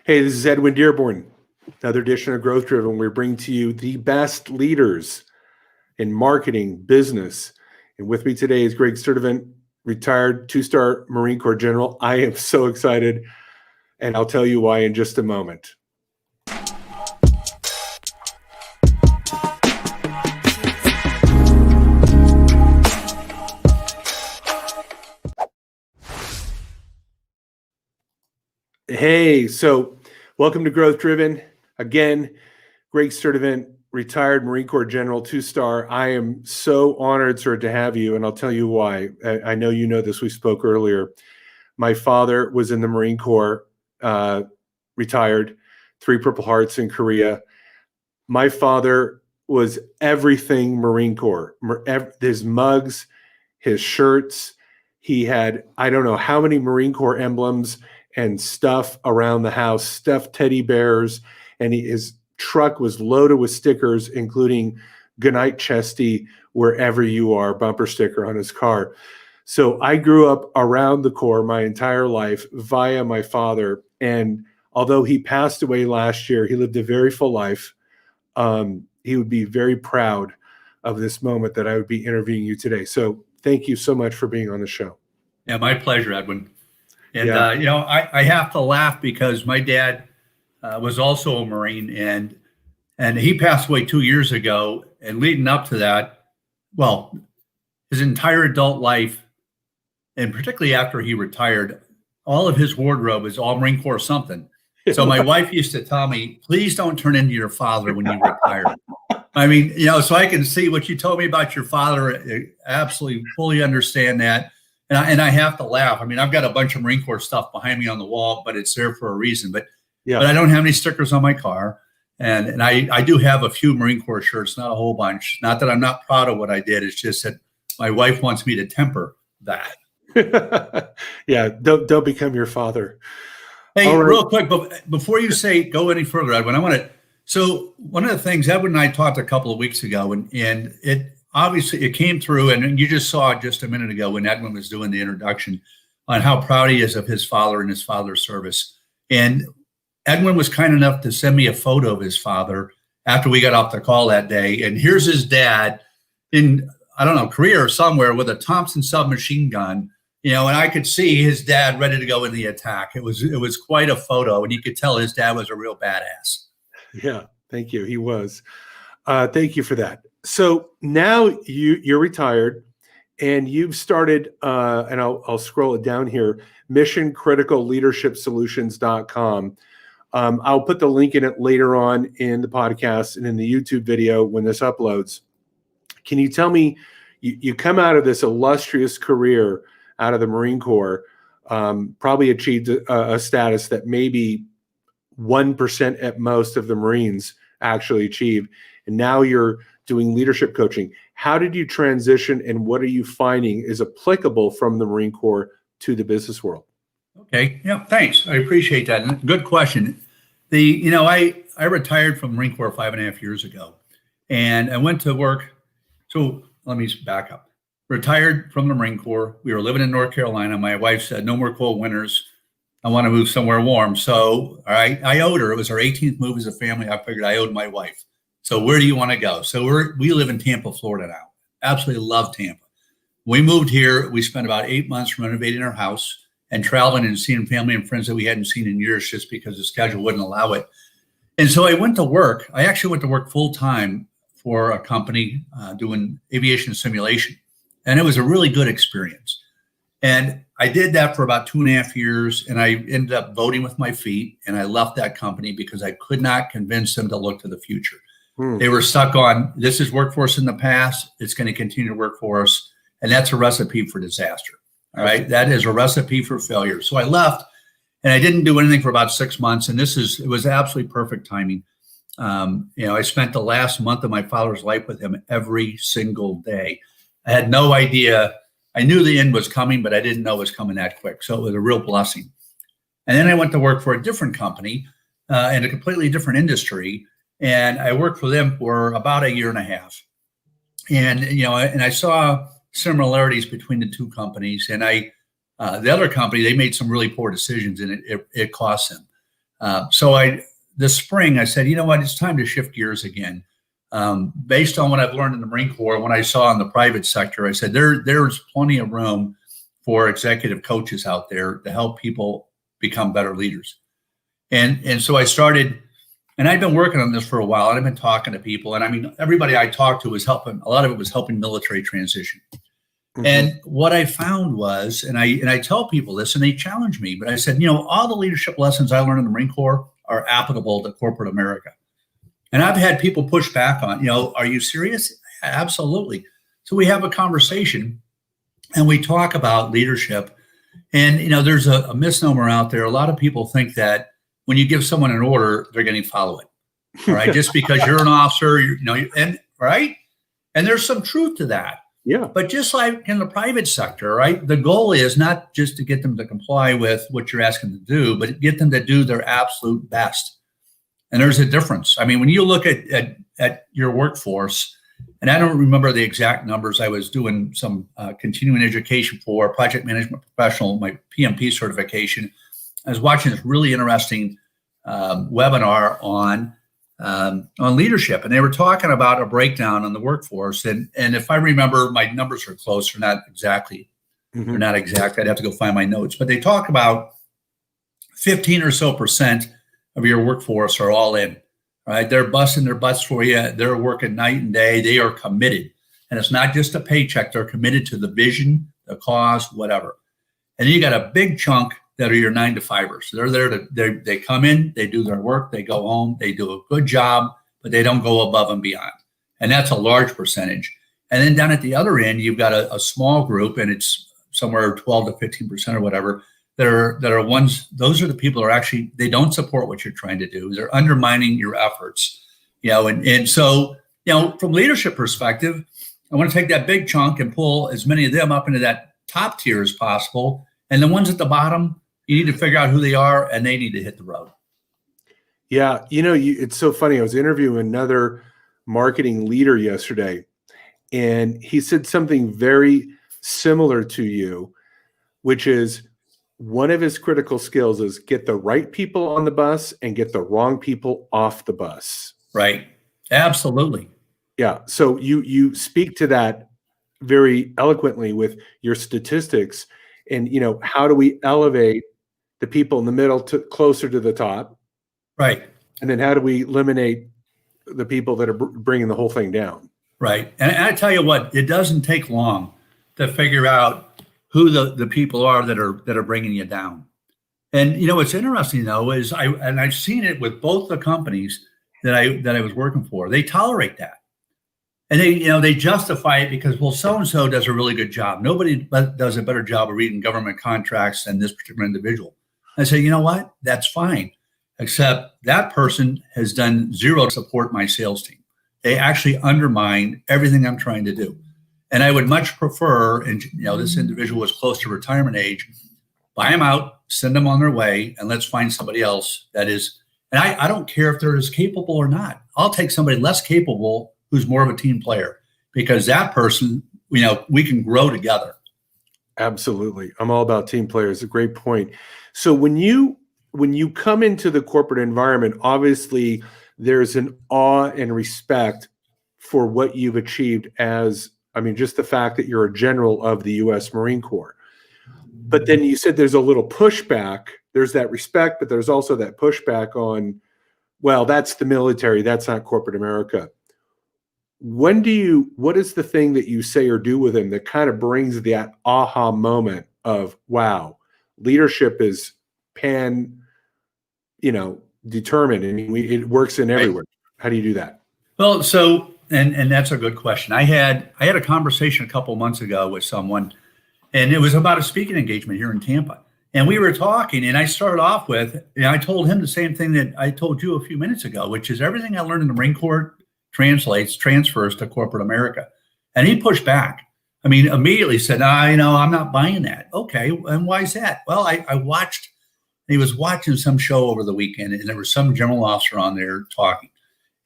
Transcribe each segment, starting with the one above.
Hey, this is Edwin Dearborn. Another edition of Growth Driven. We bring to you the best leaders in marketing, business. And with me today is Gregg Sturdevant, retired 2-star Marine Corps general. I am so excited, and I'll tell you why in just a moment. Hey, so welcome to Growth Driven. Again, Gregg Sturdevant, retired Marine Corps general, 2-star. I am so honored, sir, to have you, and I'll tell you why. I know you know this. We spoke earlier. My father was in the Marine Corps, retired, 3 Purple Hearts in Korea. My father was everything Marine Corps. His mugs, his shirts. He had, I don't know how many Marine Corps emblems and stuff around the house, stuffed teddy bears, and his truck was loaded with stickers, including "Goodnight Chesty, wherever you are" bumper sticker on his car. So I grew up around the Corps my entire life via my father, and although he passed away last year, he lived a very full life. He would be very proud of this moment that I would be interviewing you today. So thank you so much for being on the show. Yeah, my pleasure, Edwin. And, I have to laugh because my dad was also a Marine, and he passed away 2 years ago. And leading up to that, well, his entire adult life, and particularly after he retired, all of his wardrobe is all Marine Corps something. So my wife used to tell me, please don't turn into your father when you retire. I mean, so I can see what you told me about your father. I absolutely fully understand that. And I have to laugh. I mean, I've got a bunch of Marine Corps stuff behind me on the wall, but it's there for a reason. But I don't have any stickers on my car. And I do have a few Marine Corps shirts, not a whole bunch. Not that I'm not proud of what I did. It's just that my wife wants me to temper that. Yeah, don't become your father. Hey, real quick, but before you go any further, Edwin, so one of the things Edwin and I talked a couple of weeks ago, and it obviously it came through, and you just saw it just a minute ago when Edwin was doing the introduction on how proud he is of his father and his father's service. And Edwin was kind enough to send me a photo of his father after we got off the call that day. And here's his dad in, I don't know, Korea or somewhere with a Thompson submachine gun, and I could see his dad ready to go in the attack. It was quite a photo, and you could tell his dad was a real badass. Yeah, thank you. He was. Thank you for that. So now you're retired, and you've started, and I'll scroll it down here, missioncriticalleadershipsolutions.com. I'll put the link in it later on in the podcast and in the YouTube video when this uploads. Can you tell me, you come out of this illustrious career out of the Marine Corps, probably achieved a status that maybe 1% at most of the Marines actually achieve, and now you're doing leadership coaching. How did you transition, and what are you finding is applicable from the Marine Corps to the business world? Okay. Yeah. Thanks. I appreciate that. Good question. I retired from the Marine Corps 5.5 years ago, and I went to work. So let me back up. Retired from the Marine Corps. We were living in North Carolina. My wife said, no more cold winters. I want to move somewhere warm. So, all right, I owed her. It was our 18th move as a family. I figured I owed my wife. So where do you want to go? So we live in Tampa, Florida now. Absolutely love Tampa. We moved here. We spent about 8 months renovating our house and traveling and seeing family and friends that we hadn't seen in years just because the schedule wouldn't allow it. And so I went to work. I actually went to work full time for a company doing aviation simulation. And it was a really good experience. And I did that for about 2.5 years, and I ended up voting with my feet, and I left that company because I could not convince them to look to the future. They were stuck on, this is worked for us in the past, it's going to continue to work for us, and that's a recipe for disaster. All right, that is a recipe for failure. So I left, and I didn't do anything for about 6 months, and it was absolutely perfect timing. I spent the last month of my father's life with him every single day. I had no idea. I knew the end was coming, but I didn't know it was coming that quick. So it was a real blessing. And then I went to work for a different company in a completely different industry. And I worked for them for about 1.5 years. And, and I saw similarities between the two companies. And the other company, they made some really poor decisions, and it cost them. This spring, I said, you know what, it's time to shift gears again. Based on what I've learned in the Marine Corps, what I saw in the private sector, I said there's plenty of room for executive coaches out there to help people become better leaders. And so I started, and I've been working on this for a while, and I've been talking to people, and I mean, everybody I talked to was helping, a lot of it was helping military transition. Mm-hmm. And what I found was, and I tell people this, and they challenge me, but I said, all the leadership lessons I learned in the Marine Corps are applicable to corporate America. And I've had people push back on, are you serious? Absolutely. So we have a conversation and we talk about leadership. And, there's a misnomer out there. A lot of people think that when you give someone an order, they're going to follow it. All right. Just because you're an officer, right. And there's some truth to that. Yeah. But just like in the private sector, right, the goal is not just to get them to comply with what you're asking them to do, but get them to do their absolute best. And there's a difference. I mean, when you look at your workforce, and I don't remember the exact numbers, I was doing some continuing education for project management professional, my PMP certification. I was watching this really interesting webinar on leadership, and they were talking about a breakdown on the workforce. And if I remember, my numbers are close. They're not exactly. Mm-hmm. They're not exact. I'd have to go find my notes. But they talk about 15 or so % of your workforce are all in. Right? They're busting their butts for you. They're working night and day. They are committed, and it's not just a paycheck. They're committed to the vision, the cause, whatever. And then you got a big chunk that are your 9-to-5ers. They're there they come in, they do their work, they go home, they do a good job, but they don't go above and beyond. And that's a large percentage. And then down at the other end, you've got a small group, and it's somewhere 12 to 15% or whatever. That are ones, those are the people who are actually, they don't support what you're trying to do. They're undermining your efforts, and so, from leadership perspective, I want to take that big chunk and pull as many of them up into that top tier as possible. And the ones at the bottom, you need to figure out who they are, and they need to hit the road. Yeah. It's so funny. I was interviewing another marketing leader yesterday, and he said something very similar to you, which is one of his critical skills is get the right people on the bus and get the wrong people off the bus. Right. Absolutely. Yeah. So you speak to that very eloquently with your statistics, and, how do we elevate the people in the middle to closer to the top? Right. And then how do we eliminate the people that are bringing the whole thing down? Right. And I tell you what, it doesn't take long to figure out who the people are that are bringing you down. And what's interesting though is I've seen it with both the companies that I was working for. They tolerate that, and they justify it because, well, so and so does a really good job. Nobody does a better job of reading government contracts than this particular individual. I say, you know what? That's fine, except that person has done zero to support my sales team. They actually undermine everything I'm trying to do. And I would much prefer, and this individual was close to retirement age, buy them out, send them on their way, and let's find somebody else that is, and I don't care if they're as capable or not. I'll take somebody less capable who's more of a team player, because that person, we can grow together. Absolutely. I'm all about team players. A great point. So when you come into the corporate environment, obviously there's an awe and respect for what you've achieved just the fact that you're a general of the U.S. Marine Corps. But then you said there's a little pushback. There's that respect, but there's also that pushback on, well, that's the military. That's not corporate America. What is the thing that you say or do with them that kind of brings that aha moment of, wow, leadership is determined. I mean, it works in everywhere. How do you do that? Well, so, and that's a good question. I had a conversation a couple of months ago with someone, and it was about a speaking engagement here in Tampa. And we were talking, and I started off with, I told him the same thing that I told you a few minutes ago, which is everything I learned in the Marine Corps transfers to corporate America. And he pushed back. I mean, immediately said, I'm not buying that. Okay, and why is that? Well, he was watching some show over the weekend, and there was some general officer on there talking.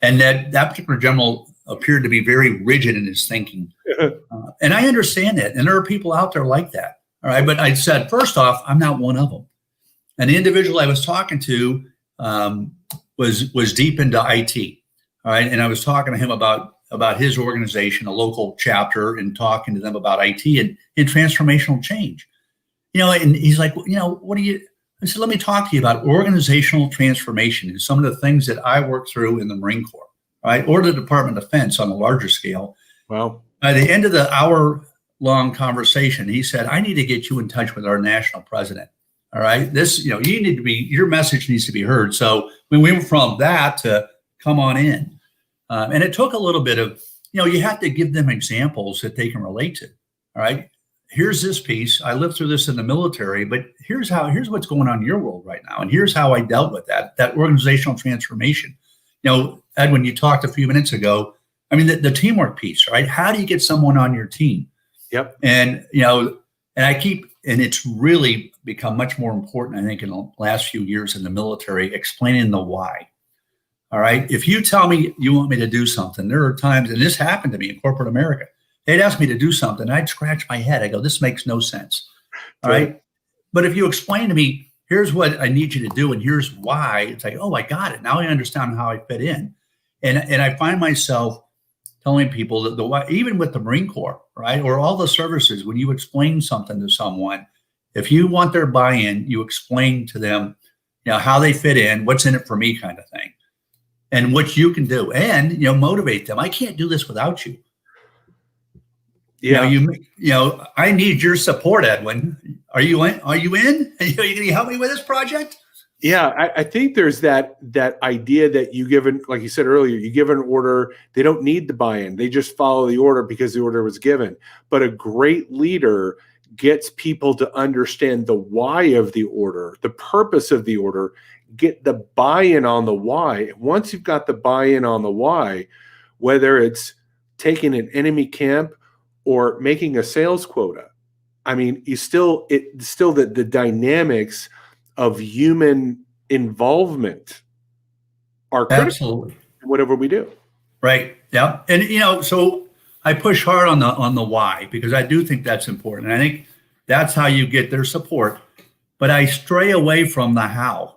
And that particular general appeared to be very rigid in his thinking. And I understand that. And there are people out there like that. All right. But I said, first off, I'm not one of them. And the individual I was talking to was deep into IT. All right, and I was talking to him about his organization, a local chapter, and talking to them about IT and transformational change. And he's like, what do you? I said, let me talk to you about organizational transformation and some of the things that I work through in the Marine Corps, right, or the Department of Defense on a larger scale. Wow. By the end of the hour-long conversation, he said, I need to get you in touch with our national president. All right, you need to be, your message needs to be heard. So we went from that to come on in. And it took a little bit of, you have to give them examples that they can relate to. All right. Here's this piece. I lived through this in the military, but here's what's going on in your world right now. And here's how I dealt with that organizational transformation. Edwin, you talked a few minutes ago. I mean, the teamwork piece, right? How do you get someone on your team? Yep. And, and it's really become much more important, I think, in the last few years in the military, explaining the why. All right. If you tell me you want me to do something, there are times, and this happened to me in corporate America, they'd ask me to do something. I'd scratch my head. I go, this makes no sense. All right. But if you explain to me, here's what I need you to do, and here's why, it's like, oh, I got it. Now I understand how I fit in. And I find myself telling people that the why, even with the Marine Corps, right, or all the services, when you explain something to someone, if you want their buy-in, you explain to them, how they fit in, what's in it for me kind of thing, and what you can do, and, motivate them. I can't do this without you. Yeah. I need your support, Edwin. Are you in? Are you in? Are you going to help me with this project? Yeah, I think there's that idea that you give like you said earlier, you give an order, they don't need the buy-in. They just follow the order because the order was given. But a great leader gets people to understand the why of the order, the purpose of the order, get the buy-in on the why. Once you've got the buy-in on the why, whether it's taking an enemy camp or making a sales quota, I mean, it's still the dynamics of human involvement are critical. Absolutely. In whatever we do. Right. Yeah. And so I push hard on the why, because I do think that's important. And I think that's how you get their support. But I stray away from the how.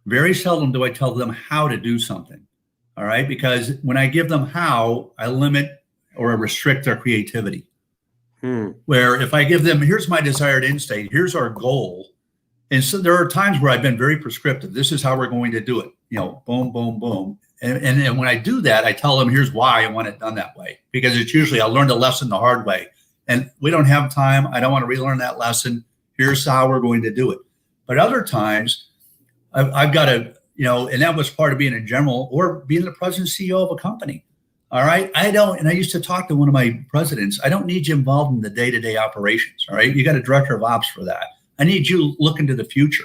Very seldom do I tell them how to do something. All right. Because when I give them how, I limit or I restrict their creativity. Where if I give them, here's my desired end state, here's our goal. And so there are times where I've been very prescriptive. This is how we're going to do it. Boom, boom, boom. And when I do that, I tell them, here's why I want it done that way. Because it's usually, I learned a lesson the hard way. And we don't have time. I don't want to relearn that lesson. Here's how we're going to do it. But other times, I've got to, and that was part of being a general or being the president CEO of a company. All right. And I used to talk to one of my presidents. I don't need you involved in the day-to-day operations. All right. You got a director of ops for that. I need you looking to the future.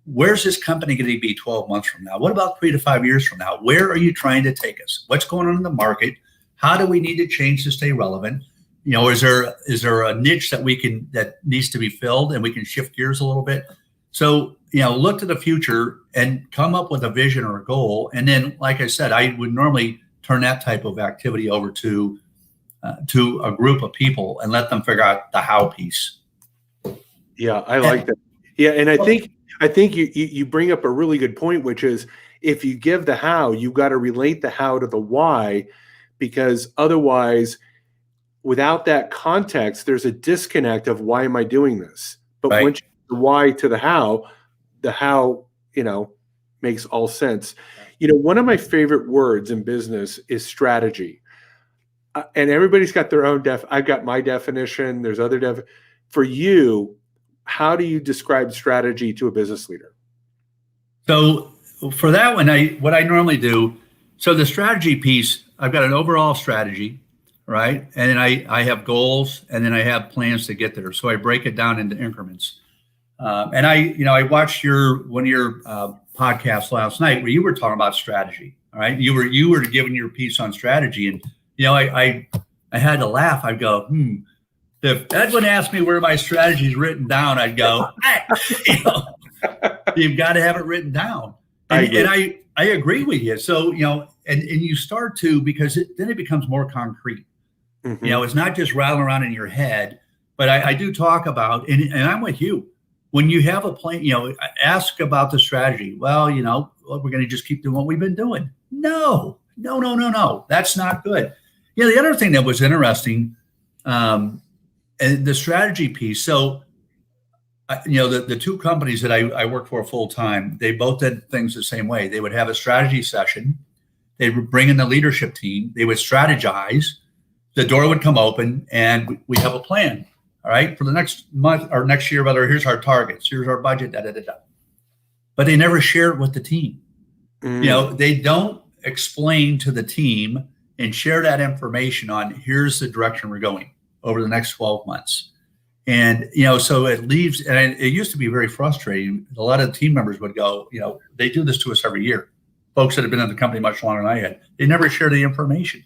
Where's this company going to be 12 months from now? What about 3 to 5 years from now? Where are you trying to take us? What's going on in the market? How do we need to change to stay relevant? Is there a niche that needs to be filled and we can shift gears a little bit? So, look to the future and come up with a vision or a goal. And then, like I said, I would normally turn that type of activity over to a group of people and let them figure out the how piece. Yeah, I like that. Yeah, and I think you bring up a really good point, which is if you give the how, you got to relate the how to the why, because otherwise, without that context, there's a disconnect of why am I doing this? But right. Once you the why to the how makes all sense. One of my favorite words in business is strategy, and everybody's got their own I've got my definition. There's other for you. How do you describe strategy to a business leader? So for that one, what I normally do, so the strategy piece, I've got an overall strategy, right? And then I have goals, and then I have plans to get there. So I break it down into increments. And I watched one of your podcasts last night where you were talking about strategy. All right. You were giving your piece on strategy, and I had to laugh. I'd go, if Edwin asked me where my strategy is written down, I'd go, you've got to have it written down. And I agree with you. So, and you start to, because then it becomes more concrete. Mm-hmm. It's not just rattling around in your head, but I do talk about, and I'm with you. when you have a plan, ask about the strategy. Well, we're going to just keep doing what we've been doing. No. That's not good. The other thing that was interesting, and the strategy piece. So, the two companies that I worked for full time, they both did things the same way. They would have a strategy session. They would bring in the leadership team. They would strategize. The door would come open, and we have a plan. All right, for the next month or next year, whether here's our targets, here's our budget, But they never share it with the team. They don't explain to the team and share that information on here's the direction we're going over the next 12 months. And, so it leaves, and it used to be very frustrating. A lot of team members would go, they do this to us every year. Folks that have been in the company much longer than I had, they never share the information.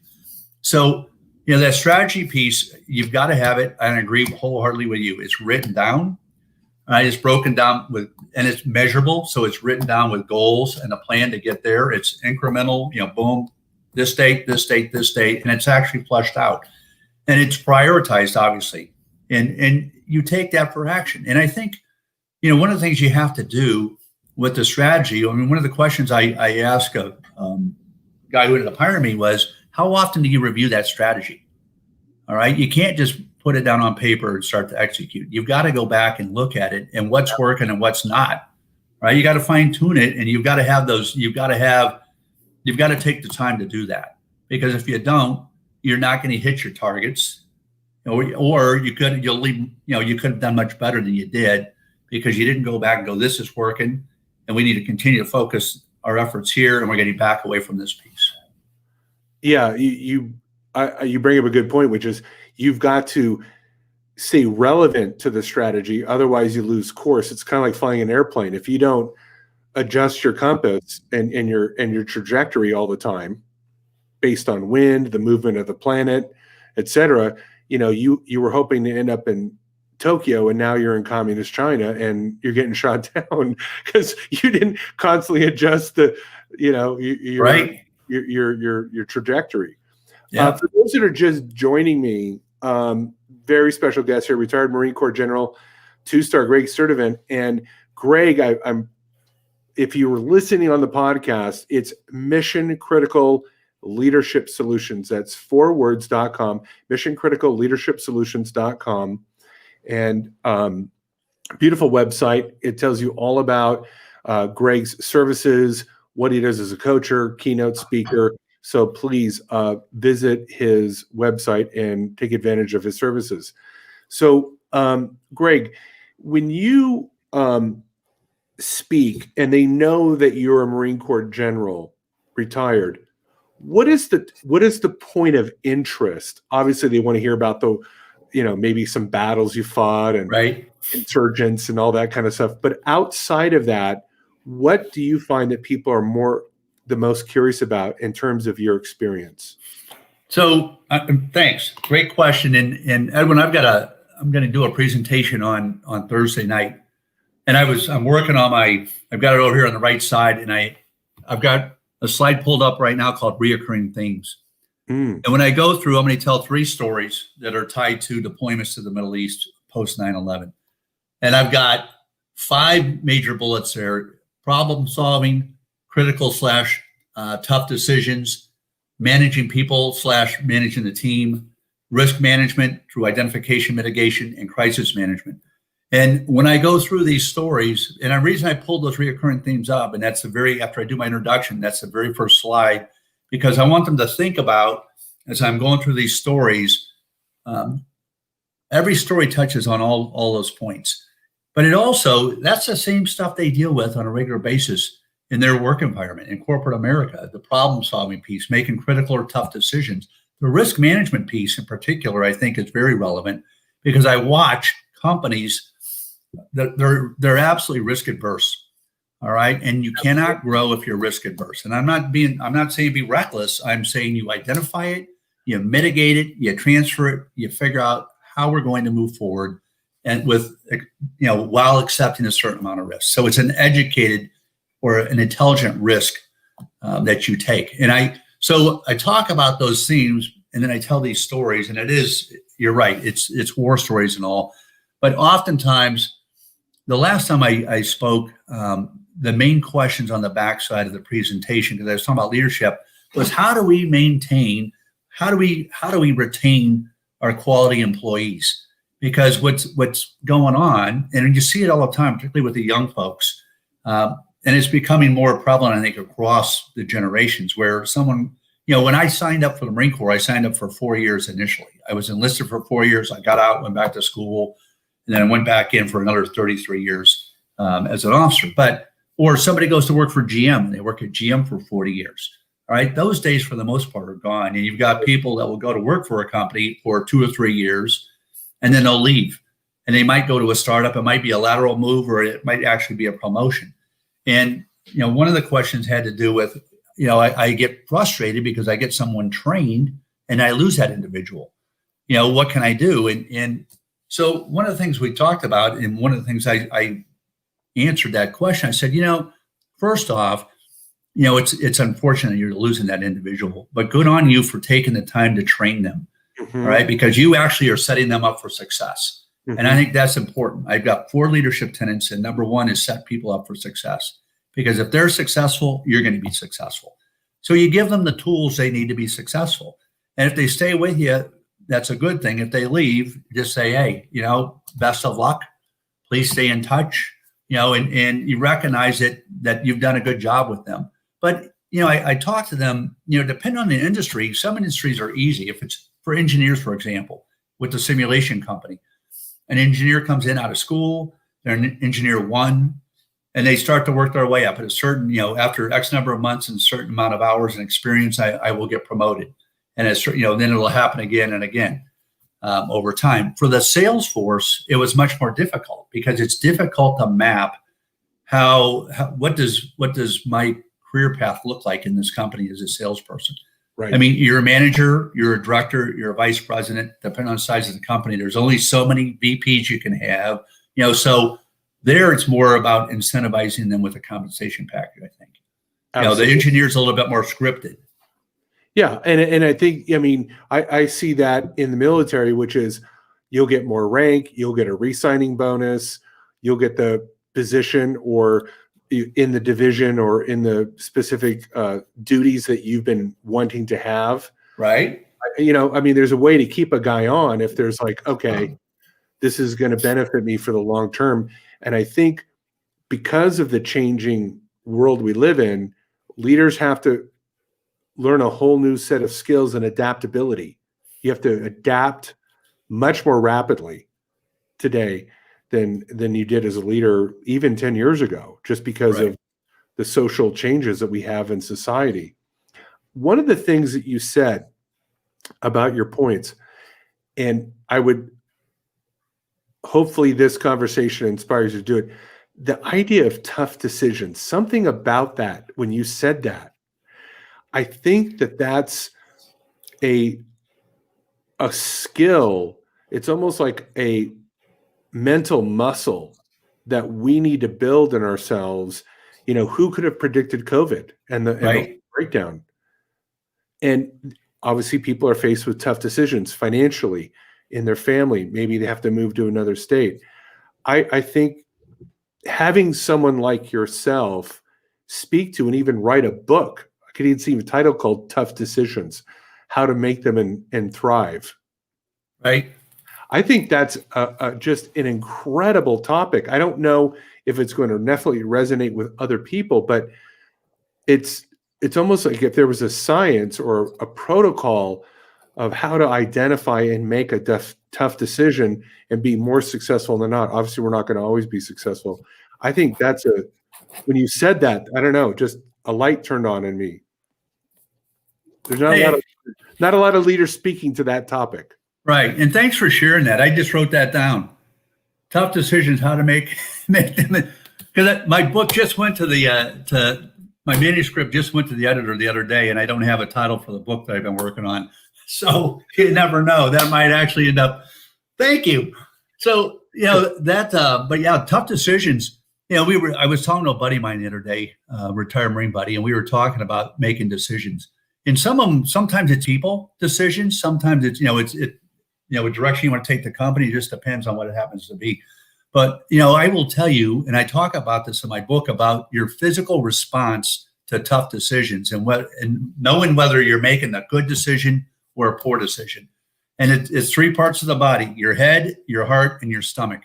So, that strategy piece, you've got to have it. And I agree wholeheartedly with you. It's written down. It's broken down and it's measurable. So it's written down with goals and a plan to get there. It's incremental, boom, this date, this date, this date, and it's actually fleshed out. And it's prioritized, obviously. And you take that for action. And I think, one of the things you have to do with the strategy, one of the questions I asked a guy who ended up hiring me was, how often do you review that strategy? All right. You can't just put it down on paper and start to execute. You've got to go back and look at it and what's working and what's not. Right. You got to fine tune it, and you've got to have you've got to take the time to do that, because if you don't, you're not going to hit your targets, or you could have done much better than you did because you didn't go back and go, this is working and we need to continue to focus our efforts here, and we're getting back away from this piece. Yeah, you bring up a good point, which is you've got to stay relevant to the strategy. Otherwise, you lose course. It's kind of like flying an airplane. If you don't adjust your compass and your trajectory all the time based on wind, the movement of the planet, et cetera, you were hoping to end up in Tokyo, and now you're in communist China and you're getting shot down because you didn't constantly adjust your right. Your trajectory. Yeah. For those that are just joining me, very special guest here, retired Marine Corps General, 2-star Gregg Sturdevant. And Gregg, I'm if you were listening on the podcast, it's Mission Critical Leadership Solutions. That's 4words.com, missioncriticalleadershipsolutions.com. And beautiful website. It tells you all about Gregg's services, what he does as a coacher, keynote speaker. So please visit his website and take advantage of his services. So Gregg, when you speak and they know that you're a Marine Corps general, retired, what is the point of interest? Obviously, they want to hear about maybe some battles you fought and right. insurgents and all that kind of stuff. But outside of that, what do you find that people are the most curious about in terms of your experience? So thanks. Great question. And Edwin, I'm going to do a presentation on Thursday night. And I'm working on I've got it over here on the right side. And I've got a slide pulled up right now called Reoccurring Themes. And when I go through, I'm going to tell 3 stories that are tied to deployments to the Middle East post 9/11. And I've got 5 major bullets there: problem solving, critical / tough decisions, managing people / managing the team, risk management through identification, mitigation, and crisis management. And when I go through these stories, and the reason I pulled those reoccurring themes up, and that's after I do my introduction, that's the very first slide, because I want them to think about, as I'm going through these stories, every story touches on all those points. But that's the same stuff they deal with on a regular basis in their work environment, in corporate America, the problem solving piece, making critical or tough decisions. The risk management piece in particular, I think, is very relevant, because I watch companies that they're absolutely risk adverse. All right. And you cannot grow if you're risk adverse. And I'm not saying be reckless. I'm saying you identify it, you mitigate it, you transfer it, you figure out how we're going to move forward, and while accepting a certain amount of risk. So it's an educated or an intelligent risk that you take. And I talk about those themes, and then I tell these stories, and you're right, it's war stories and all. But oftentimes the last time I spoke, the main questions on the backside of the presentation, because I was talking about leadership, was how do we retain our quality employees? Because what's going on, and you see it all the time, particularly with the young folks, and it's becoming more prevalent, I think, across the generations, where someone, when I signed up for the Marine Corps, I signed up for 4 years initially. I was enlisted for 4 years. I got out, went back to school, and then I went back in for another 33 years as an officer. Or somebody goes to work for GM, and they work at GM for 40 years. All right, those days for the most part are gone. And you've got people that will go to work for a company for 2 or 3 years, and then they'll leave. And they might go to a startup. It might be a lateral move, or it might actually be a promotion. And, one of the questions had to do with, I get frustrated because I get someone trained and I lose that individual. What can I do? And so one of the things we talked about, and one of the things I answered that question, I said, first off, it's unfortunate you're losing that individual, but good on you for taking the time to train them, right? Because you actually are setting them up for success. And I think that's important. I've got 4 leadership tenets, and number 1 is set people up for success. Because if they're successful, you're going to be successful. So you give them the tools they need to be successful. And if they stay with you, that's a good thing. If they leave, just say, hey, best of luck. Please stay in touch, and you recognize that you've done a good job with them. But, I talk to them, depending on the industry, some industries are easy. If it's for engineers, for example, with the simulation company, an engineer comes in out of school, they're an engineer 1, and they start to work their way up at a certain, after X number of months and a certain amount of hours and experience, I will get promoted. And it's, then it'll happen again and again over time. For the sales force, it was much more difficult because it's difficult to map what does my career path look like in this company as a salesperson. Right. I mean, you're a manager, you're a director, you're a vice president, depending on the size of the company. There's only so many VPs you can have, so there it's more about incentivizing them with a compensation package, I think. The engineer's a little bit more scripted. Yeah. And I think, I see that in the military, which is you'll get more rank, you'll get a re-signing bonus, you'll get the position or in the division or in the specific duties that you've been wanting to have. Right. There's a way to keep a guy on if there's like, okay, this is going to benefit me for the long term. And I think because of the changing world we live in, leaders have to learn a whole new set of skills and adaptability. You have to adapt much more rapidly today than you did as a leader even 10 years ago, just because of the social changes that we have in society. One of the things that you said about your points, and I would hopefully this conversation inspires you to do it, the idea of tough decisions, something about that when you said that, I think that's a skill. It's almost like a mental muscle that we need to build in ourselves. Who could have predicted COVID and the breakdown? And obviously people are faced with tough decisions financially in their family. Maybe they have to move to another state. I think having someone like yourself speak to and even write a book, I could even see a title called Tough Decisions, How to Make Them and Thrive. Right. I think that's just an incredible topic. I don't know if it's going to definitely resonate with other people, but it's almost like if there was a science or a protocol of how to identify and make a tough decision and be more successful than not. Obviously, we're not going to always be successful. I think when you said that, I don't know, just a light turned on in me. There's not a lot of leaders speaking to that topic. Right. And thanks for sharing that. I just wrote that down. Tough decisions, how to make them. Because my book just went to my manuscript just went to the editor the other day, and I don't have a title for the book that I've been working on. So you never know. That might actually end up. Thank you. So, but yeah, tough decisions. I was talking to a buddy of mine the other day, retired Marine buddy, and we were talking about making decisions. And some of them, sometimes it's people decisions. Sometimes it's, what direction you want to take the company. It just depends on what it happens to be. But, I will tell you, and I talk about this in my book, about your physical response to tough decisions and knowing whether you're making a good decision or a poor decision. And it's three parts of the body: your head, your heart, and your stomach.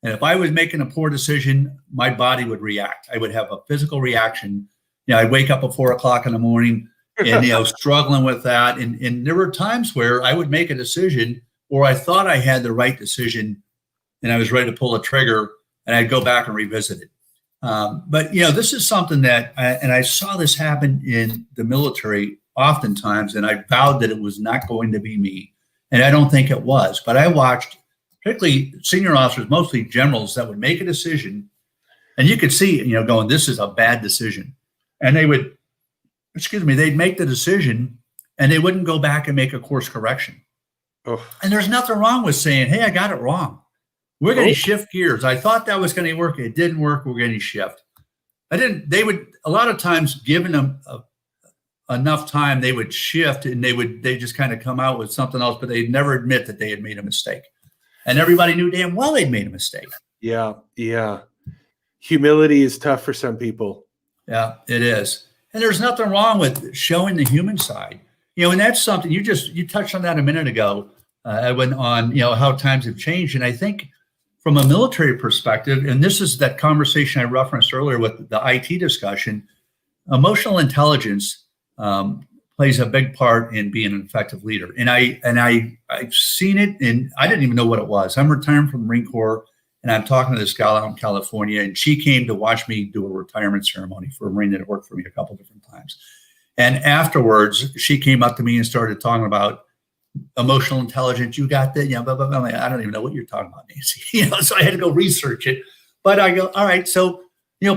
And if I was making a poor decision, my body would react. I would have a physical reaction. I'd wake up at 4 o'clock in the morning and, struggling with that. And there were times where I would make a decision, or I thought I had the right decision and I was ready to pull a trigger, and I'd go back and revisit it. But this is something that, I saw this happen in the military oftentimes, and I vowed that it was not going to be me. And I don't think it was, but I watched particularly senior officers, mostly generals, that would make a decision, and you could see, going, this is a bad decision. And they'd make the decision and they wouldn't go back and make a course correction. Oh. And there's nothing wrong with saying, hey, I got it wrong. We're going to shift gears. I thought that was going to work. It didn't work. We're going to shift. They would, a lot of times, given them enough time, they would shift, and they just kind of come out with something else, but they'd never admit that they had made a mistake. And everybody knew damn well they'd made a mistake. Yeah. Yeah. Humility is tough for some people. Yeah, it is. And there's nothing wrong with showing the human side. And that's something you touched on that a minute ago, Edwin, on, how times have changed. And I think from a military perspective, and this is that conversation I referenced earlier with the IT discussion, emotional intelligence plays a big part in being an effective leader. And I've seen it, and I didn't even know what it was. I'm retiring from the Marine Corps, and I'm talking to this gal out in California, and she came to watch me do a retirement ceremony for a Marine that had worked for me a couple different times. And afterwards, she came up to me and started talking about emotional intelligence. You got that? Blah, blah, blah. I'm like, I don't even know what you're talking about, Nancy. So I had to go research it. But I go, all right. So,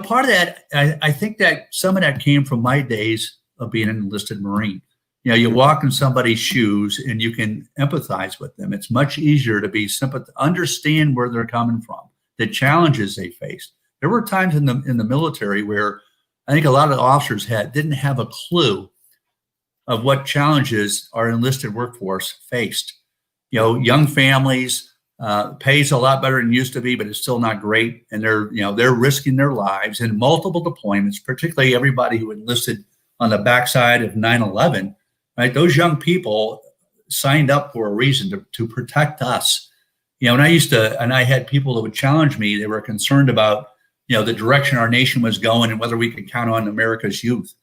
part of that, I think that some of that came from my days of being an enlisted Marine. You walk in somebody's shoes and you can empathize with them. It's much easier to be understand where they're coming from, the challenges they faced. There were times in the military where I think a lot of officers didn't have a clue of what challenges our enlisted workforce faced. Young families, pays a lot better than it used to be, but it's still not great. And they're risking their lives in multiple deployments, particularly everybody who enlisted on the backside of 9/11. Right, those young people signed up for a reason to protect us. And I had people that would challenge me. They were concerned about, the direction our nation was going and whether we could count on America's youth.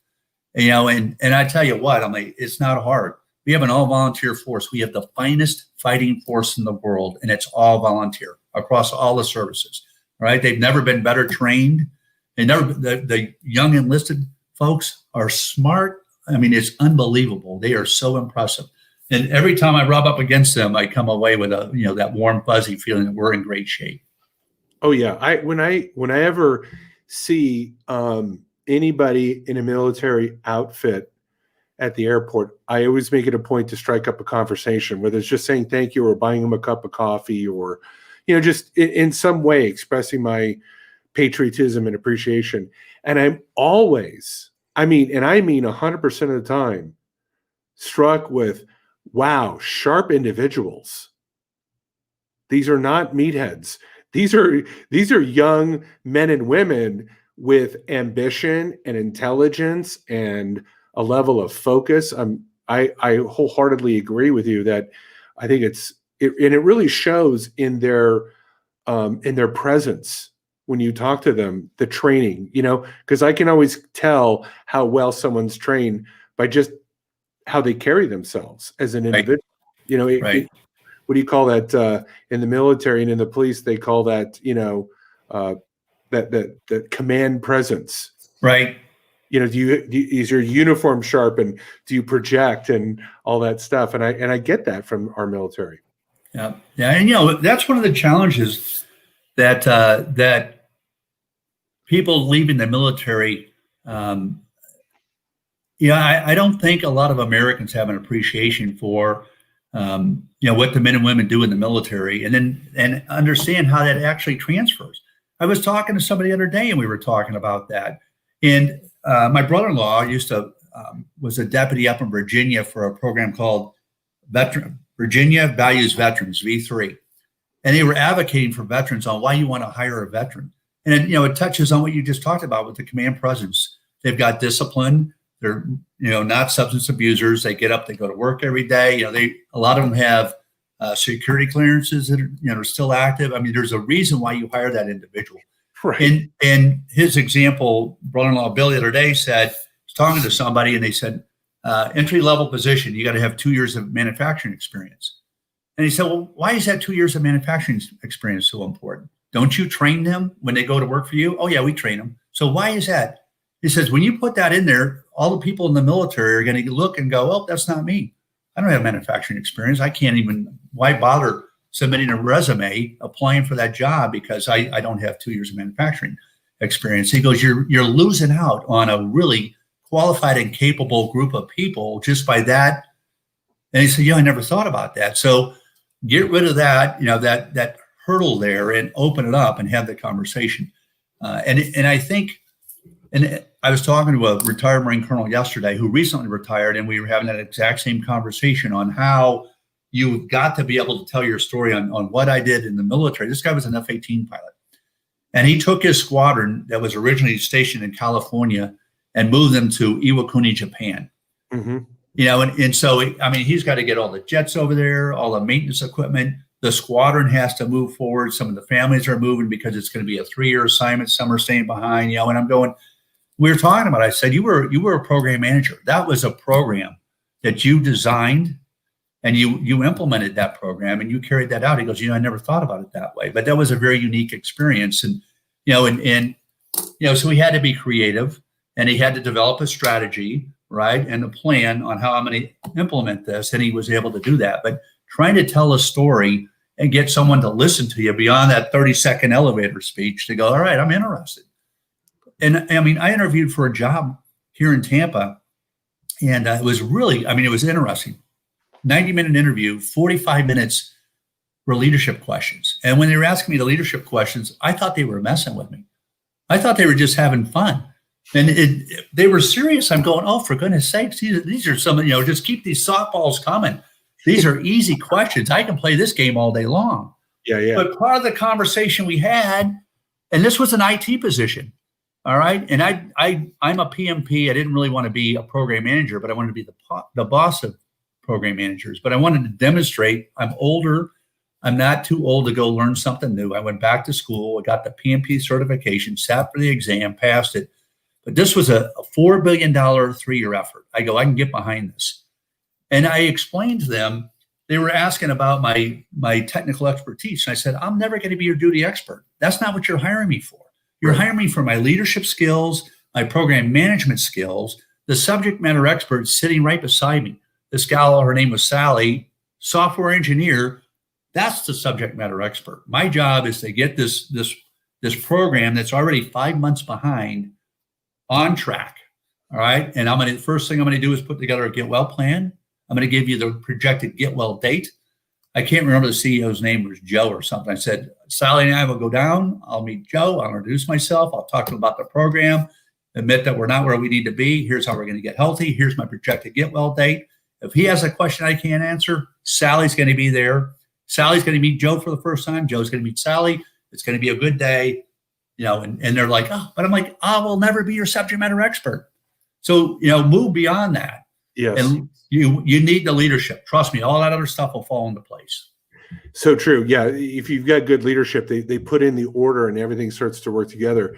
And I tell you what, I'm like, it's not hard. We have an all volunteer force. We have the finest fighting force in the world, and it's all volunteer across all the services. Right? They've never been better trained. The young enlisted folks are smart. I mean, it's unbelievable. They are so impressive. And every time I rub up against them, I come away with that warm, fuzzy feeling that we're in great shape. Oh yeah. When I ever see anybody in a military outfit at the airport, I always make it a point to strike up a conversation, whether it's just saying thank you or buying them a cup of coffee or, just in some way expressing my patriotism and appreciation. And I'm always, I mean 100% of the time, struck with, wow, sharp individuals. These are not meatheads. These are young men and women with ambition and intelligence and a level of focus. I wholeheartily agree with you that I think it really shows in their presence. When you talk to them, the training, because I can always tell how well someone's trained by just how they carry themselves as an individual. Right. What do you call that in the military and in the police? They call that, that command presence. Right. Is your uniform sharp, and do you project and all that stuff? And I get that from our military. Yeah. Yeah. And, that's one of the challenges that people leaving the military, I don't think a lot of Americans have an appreciation for, what the men and women do in the military, and understand how that actually transfers. I was talking to somebody the other day, and we were talking about that. And my brother-in-law was a deputy up in Virginia for a program called Virginia Values Veterans, V3. And they were advocating for veterans on why you want to hire a veteran. And it, it touches on what you just talked about with the command presence. They've got discipline. They're, not substance abusers. They get up, they go to work every day. A lot of them have security clearances that are still active. I mean, there's a reason why you hire that individual. Right. And his example, brother-in-law Bill the other day said, was talking to somebody and they said, entry level position, you got to have 2 years of manufacturing experience. And he said, well, why is that 2 years of manufacturing experience so important? Don't you train them when they go to work for you? Oh yeah, we train them. So why is that? He says, when you put that in there, all the people in the military are going to look and go, oh, that's not me. I don't have manufacturing experience. I can't even, why bother submitting a resume, applying for that job because I don't have 2 years of manufacturing experience. He goes, you're losing out on a really qualified and capable group of people just by that. And he said, yeah, I never thought about that. So get rid of that, that hurdle there and open it up and have the conversation. And I think, and I was talking to a retired Marine colonel yesterday who recently retired, and we were having that exact same conversation on how you've got to be able to tell your story on what I did in the military. This guy was an F-18 pilot, and he took his squadron that was originally stationed in California and moved them to Iwakuni, Japan. Mm-hmm. And so, I mean, he's got to get all the jets over there, all the maintenance equipment. The squadron has to move forward. Some of the families are moving because it's going to be a 3-year assignment. Some are staying behind, and I'm going, we were talking about, I said, you were a program manager. That was a program that you designed and you implemented that program and you carried that out. He goes, I never thought about it that way, but that was a very unique experience. And, so he had to be creative and he had to develop a strategy, right, and a plan on how I'm going to implement this. And he was able to do that. But trying to tell a story and get someone to listen to you beyond that 30-second elevator speech to go, all right, I'm interested. And I mean, I interviewed for a job here in Tampa, and it was really, it was interesting. 90-minute interview, 45 minutes were leadership questions. And when they were asking me the leadership questions, I thought they were messing with me. I thought they were just having fun. And they were serious. I'm going, oh, for goodness sakes, these are some, just keep these softballs coming. These are easy questions. I can play this game all day long. Yeah. But part of the conversation we had, and this was an IT position, all right? And I'm a PMP. I didn't really want to be a program manager, but I wanted to be the boss of program managers. But I wanted to demonstrate I'm older. I'm not too old to go learn something new. I went back to school. I got the PMP certification, sat for the exam, passed it. But this was a $4 billion 3-year effort. I go, I can get behind this. And I explained to them, they were asking about my technical expertise. And I said, I'm never going to be your duty expert. That's not what you're hiring me for. You're hiring me for my leadership skills, my program management skills, the subject matter expert sitting right beside me. This gal, her name was Sally, software engineer. That's the subject matter expert. My job is to get this program that's already 5 months behind on track. All right. And the first thing I'm going to do is put together a get well plan. I'm going to give you the projected get well date. I can't remember the CEO's name. It was Joe or something. I said, Sally and I will go down. I'll meet Joe. I'll introduce myself. I'll talk to him about the program, admit that we're not where we need to be. Here's how we're going to get healthy. Here's my projected get well date. If he has a question I can't answer, Sally's going to be there. Sally's going to meet Joe for the first time. Joe's going to meet Sally. It's going to be a good day, and they're like, oh, but I'm like, I will never be your subject matter expert. So, move beyond that. Yes. And you need the leadership. Trust me, all that other stuff will fall into place. So true. Yeah. If you've got good leadership, they put in the order and everything starts to work together.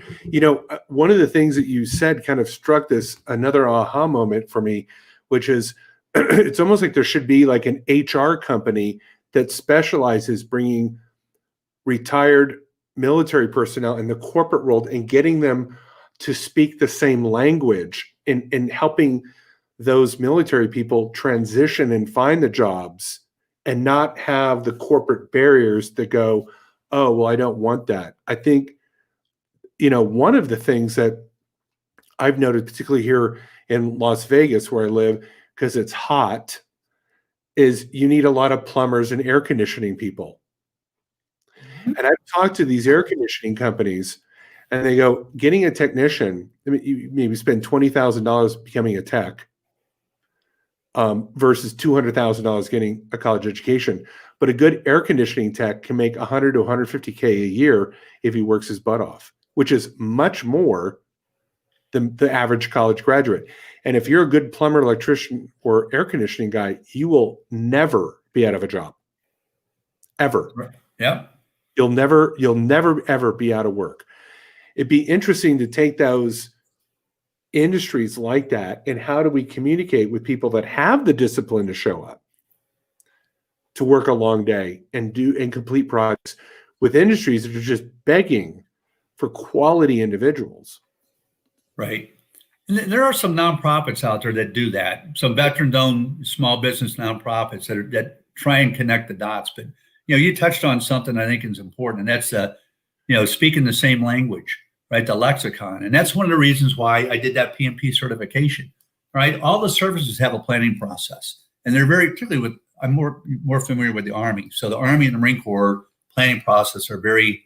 One of the things that you said kind of struck another aha moment for me, which is it's almost like there should be like an HR company that specializes bringing retired military personnel in the corporate world and getting them to speak the same language and helping those military people transition and find the jobs and not have the corporate barriers that go, oh, well, I don't want that. I think, one of the things that I've noted, particularly here in Las Vegas where I live, because it's hot, is you need a lot of plumbers and air conditioning people. And I've talked to these air conditioning companies and they go, getting a technician, you maybe spend $20,000 becoming a tech. versus $200,000 getting a college education. But a good air conditioning tech can make 100 to 150K a year if he works his butt off, which is much more than the average college graduate. And if you're a good plumber, electrician, or air conditioning guy, you will never be out of a job, ever. Right. Yeah. You'll never ever be out of work. It'd be interesting to take those industries like that, and how do we communicate with people that have the discipline to show up, to work a long day and complete projects, with industries that are just begging for quality individuals. Right. And there are some nonprofits out there that do that. Some veteran-owned small business nonprofits that try and connect the dots. But you touched on something I think is important, and that's speaking the same language, right? The lexicon, and that's one of the reasons why I did that PMP certification. Right. All the services have a planning process, and they're particularly I'm more familiar with the Army. So the Army and the Marine Corps planning process are very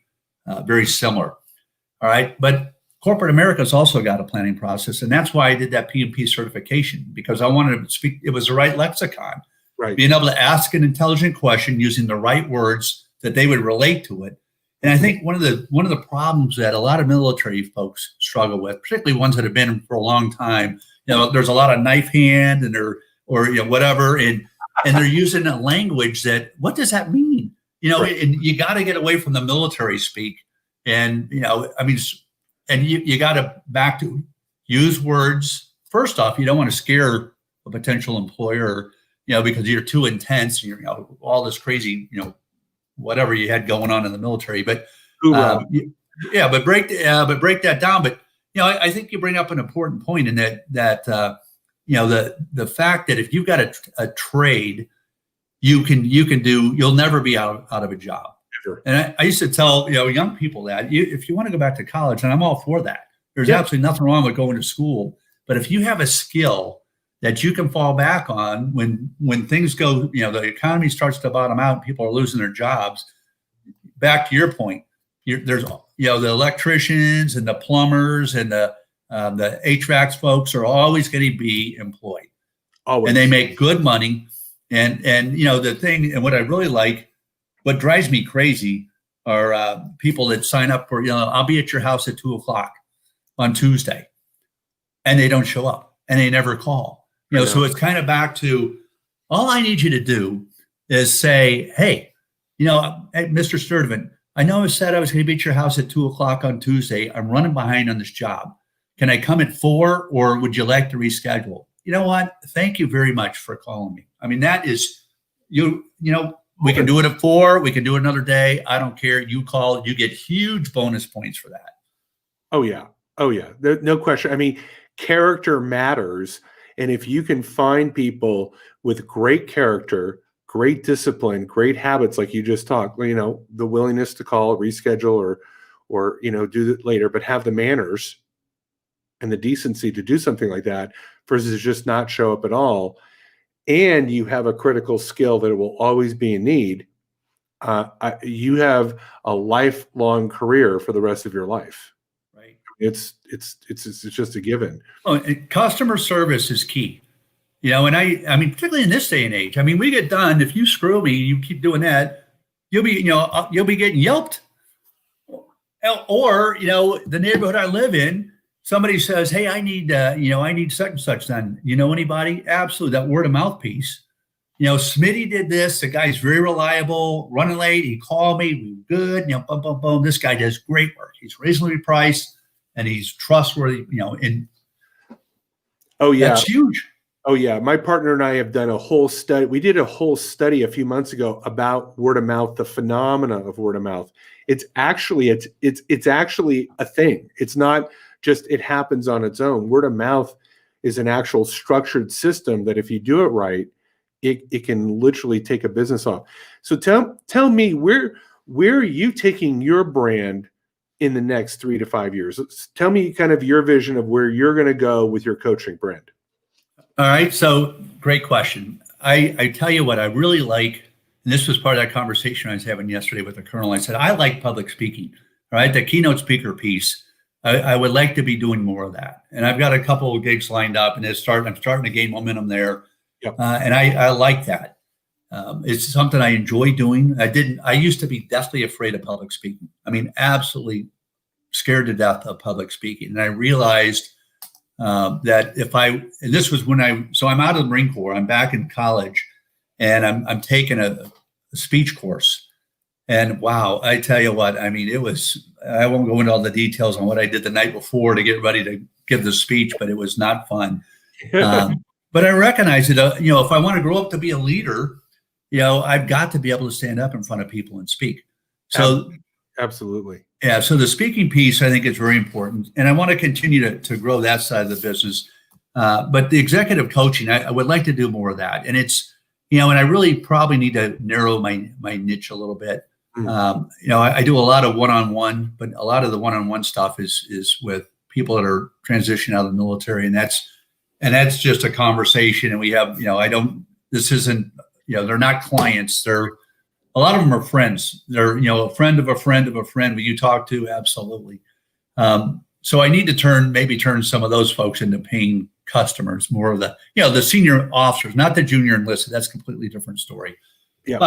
similar. All right, but corporate America's also got a planning process, and that's why I did that PMP certification, because I wanted to speak. It was the right lexicon, right? Being able to ask an intelligent question using the right words that they would relate to it. And I think one of the problems that a lot of military folks struggle with, particularly ones that have been for a long time, there's a lot of knife hand and whatever, and they're using a language that, what does that mean? Right. And you got to get away from the military speak, and and you got to back to use words. First off, you don't want to scare a potential employer, because you're too intense. You're all this crazy, whatever you had going on in the military. But but break that down. But I think you bring up an important point in that the fact that if you've got a trade, you'll never be out of a job. Sure. And I used to tell young people that if you want to go back to college, and I'm all for that. There's absolutely nothing wrong with going to school, but if you have a skill that you can fall back on when things go, the economy starts to bottom out, and people are losing their jobs. Back to your point, there's the electricians and the plumbers and the HVAC folks are always going to be employed, always. And they make good money. And the thing, and what I really like, what drives me crazy are people that sign up for, I'll be at your house at 2:00 on Tuesday, and they don't show up and they never call. So it's kind of back to, all I need you to do is say, hey, Mr. Sturdevant, I know I said I was going to be at your house at 2:00 on Tuesday. I'm running behind on this job. Can I come at 4, or would you like to reschedule? You know what? Thank you very much for calling me. I mean, that is, we can do it at 4. We can do it another day. I don't care. You call, you get huge bonus points for that. Oh yeah. No question. I mean, character matters. And if you can find people with great character, great discipline, great habits, like you just talked, the willingness to call, reschedule, or do it later, but have the manners and the decency to do something like that versus just not show up at all. And you have a critical skill that it will always be in need. You have a lifelong career for the rest of your life. Right. It's just a given. Oh, and customer service is key. And I mean, particularly in this day and age, I mean, we get done. If you screw me, you keep doing that, you'll be getting yelped. Or, the neighborhood I live in, somebody says, hey, I need such and such done. You know anybody? Absolutely. That word of mouth piece. Smitty did this. The guy's very reliable, running late. He called me. We were good. Boom, boom, boom. This guy does great work. He's reasonably priced and he's trustworthy, Oh yeah. That's huge. Oh yeah. My partner and I have done a whole study. We did a whole study a few months ago about word of mouth, the phenomena of word of mouth. It's actually a thing. It's not just it happens on its own. Word of mouth is an actual structured system that if you do it right, it can literally take a business off. So tell me, where are you taking your brand in the next 3 to 5 years? Tell me kind of your vision of where you're going to go with your coaching brand. All right. So great question. I tell you what I really like, and this was part of that conversation I was having yesterday with the colonel. I said, I like public speaking, right? The keynote speaker piece. I would like to be doing more of that. And I've got a couple of gigs lined up, and I'm starting to gain momentum there. Yep. And I like that. It's something I enjoy doing. I used to be deathly afraid of public speaking. I mean, absolutely scared to death of public speaking. And I realized that and this was when so I'm out of the Marine Corps, I'm back in college, and I'm taking a speech course. And wow, I tell you what, I mean, I won't go into all the details on what I did the night before to get ready to give the speech, but it was not fun. But I recognize that, if I want to grow up to be a leader, I've got to be able to stand up in front of people and speak. So absolutely. Yeah. So the speaking piece, I think, is very important. And I want to continue to grow that side of the business. But the executive coaching, I would like to do more of that. And it's, and I really probably need to narrow my niche a little bit. I do a lot of one-on-one, but a lot of the one-on-one stuff is with people that are transitioning out of the military. And that's just a conversation. And we have, this isn't, they're not clients. A lot of them are friends. They're, a friend of a friend of a friend who you talk to. Absolutely. So I need to turn some of those folks into paying customers, more of the senior officers, not the junior enlisted. That's a completely different story. Yeah.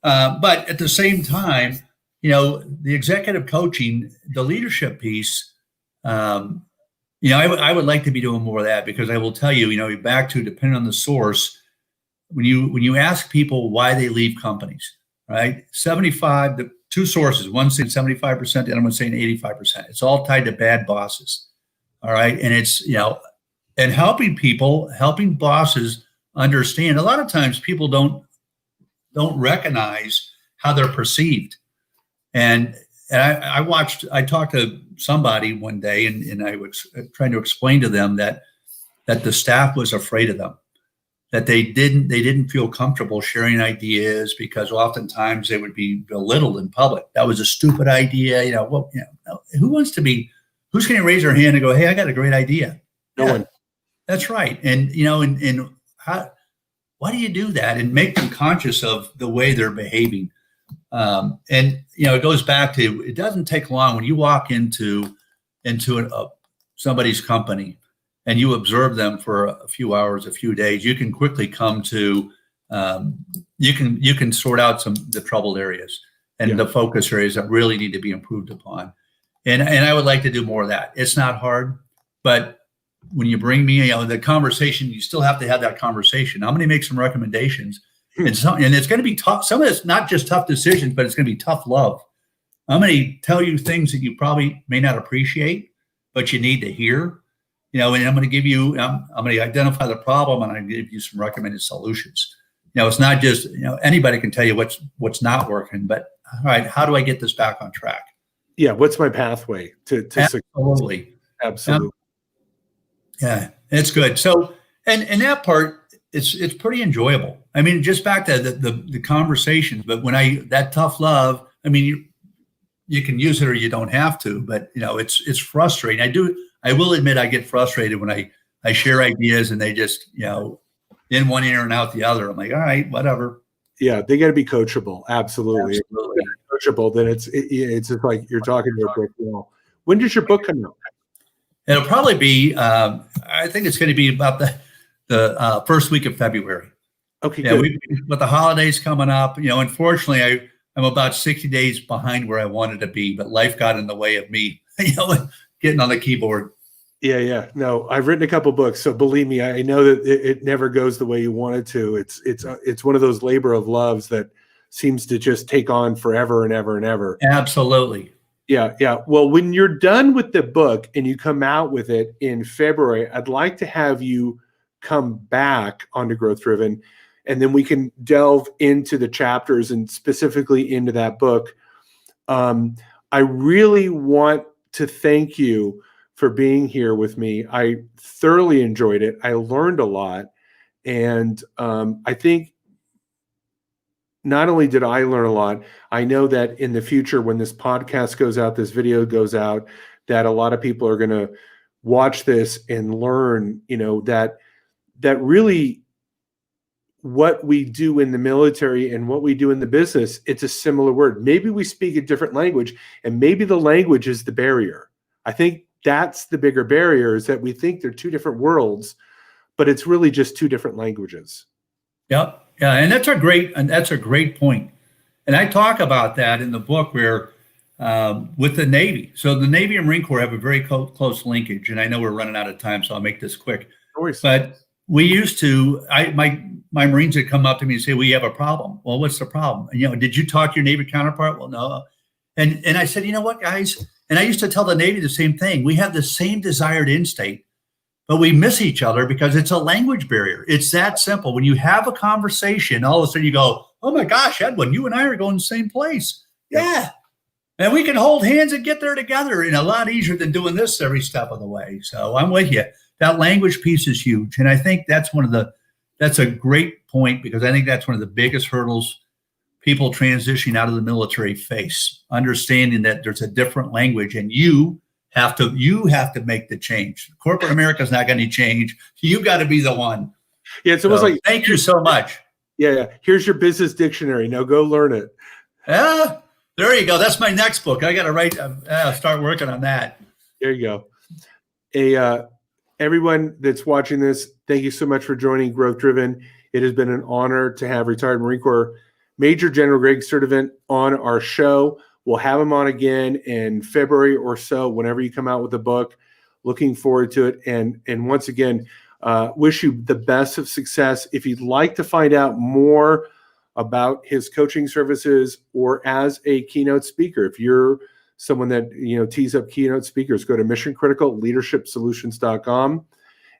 But at the same time, the executive coaching, the leadership piece, I would like to be doing more of that, because I will tell you, back to, depending on the source, when you ask people why they leave companies, right? 75, the two sources, one saying 75%, the other one saying 85%. It's all tied to bad bosses. All right. And it's, and helping bosses understand. A lot of times people don't recognize how they're perceived. And I talked to somebody one day, and I was trying to explain to them that the staff was afraid of them, that they didn't feel comfortable sharing ideas, because oftentimes they would be belittled in public. That was a stupid idea. Who's going to raise their hand and go, "Hey, I got a great idea"? No one. That's right. And, why do you do that and make them conscious of the way they're behaving? It goes back to, it doesn't take long when you walk into somebody's company and you observe them for a few hours, a few days, you can quickly come to, you can sort out the troubled areas and the focus areas that really need to be improved upon. And I would like to do more of that. It's not hard, but when you bring me, the conversation, you still have to have that conversation. I'm going to make some recommendations, and it's going to be tough. Some of it's not just tough decisions, but it's going to be tough love. I'm going to tell you things that you probably may not appreciate, but you need to hear. And I'm going to give you, I'm going to identify the problem, and I'm going to give you some recommended solutions. It's not just, anybody can tell you what's not working, but all right, how do I get this back on track? Yeah. What's my pathway to Absolutely. Absolutely. Yeah, it's good. So, and that part, it's pretty enjoyable. I mean, just back to the conversations, but that tough love, I mean, you can use it or you don't have to, but it's frustrating. I will admit I get frustrated when I share ideas and they just, in one ear and out the other. I'm like, all right, whatever. Yeah, they got to be coachable. Absolutely. If they're coachable, then it's just like you're talking to a brick wall. When does your book come out? It'll probably be, I think it's going to be about the first week of February. Okay, yeah, with the holidays coming up, unfortunately, I'm about 60 days behind where I wanted to be, but life got in the way of me, getting on the keyboard. Yeah. No, I've written a couple books, so believe me, I know that it never goes the way you want it to. It's one of those labor of loves that seems to just take on forever and ever and ever. Absolutely. Yeah. Well, when you're done with the book and you come out with it in February, I'd like to have you come back onto Growth Driven, and then we can delve into the chapters and specifically into that book. I really want to thank you for being here with me. I thoroughly enjoyed it. I learned a lot. And I think not only did I learn a lot, I know that in the future, when this podcast goes out, this video goes out, that a lot of people are going to watch this and learn, that really what we do in the military and what we do in the business, it's a similar word. Maybe we speak a different language, and maybe the language is the barrier. I think that's the bigger barrier, is that we think they're two different worlds, but it's really just two different languages. Yep. Yeah. And that's a great point. And I talk about that in the book where with the Navy. So the Navy and Marine Corps have a very close linkage. And I know we're running out of time, so I'll make this quick. But we used to, my Marines would come up to me and say, we have a problem. Well, what's the problem? And, did you talk to your Navy counterpart? Well, no. And I said, you know what, guys? And I used to tell the Navy the same thing. We have the same desired end state, but we miss each other because it's a language barrier. It's that simple. When you have a conversation, all of a sudden you go, oh my gosh, Edwin, you and I are going the same place. Yeah. And we can hold hands and get there together, and a lot easier than doing this every step of the way. So I'm with you. That language piece is huge. And I think that's a great point, because I think that's one of the biggest hurdles people transitioning out of the military face, understanding that there's a different language, and you have to make the change. Corporate America is not going to change. You got to be the one. Yeah. It's almost like, thank you so much. Yeah. Here's your business dictionary. Now go learn it. There you go. That's my next book. I got to start working on that. There you go. Everyone that's watching this, thank you so much for joining Growth Driven. It has been an honor to have retired Marine Corps Major General Gregg Sturdevant on our show. We'll have him on again in February or so, whenever you come out with the book. Looking forward to it. And once again, wish you the best of success. If you'd like to find out more about his coaching services or as a keynote speaker, if you're someone that tees up keynote speakers, go to missioncriticalleadershipsolutions.com.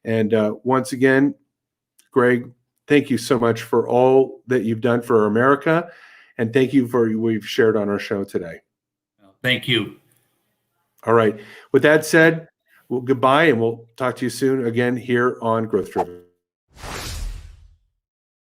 And once again, Gregg, thank you so much for all that you've done for America, and thank you for what you've shared on our show today. Thank you. All right. With that said, well, goodbye, and we'll talk to you soon again here on Growth Driven.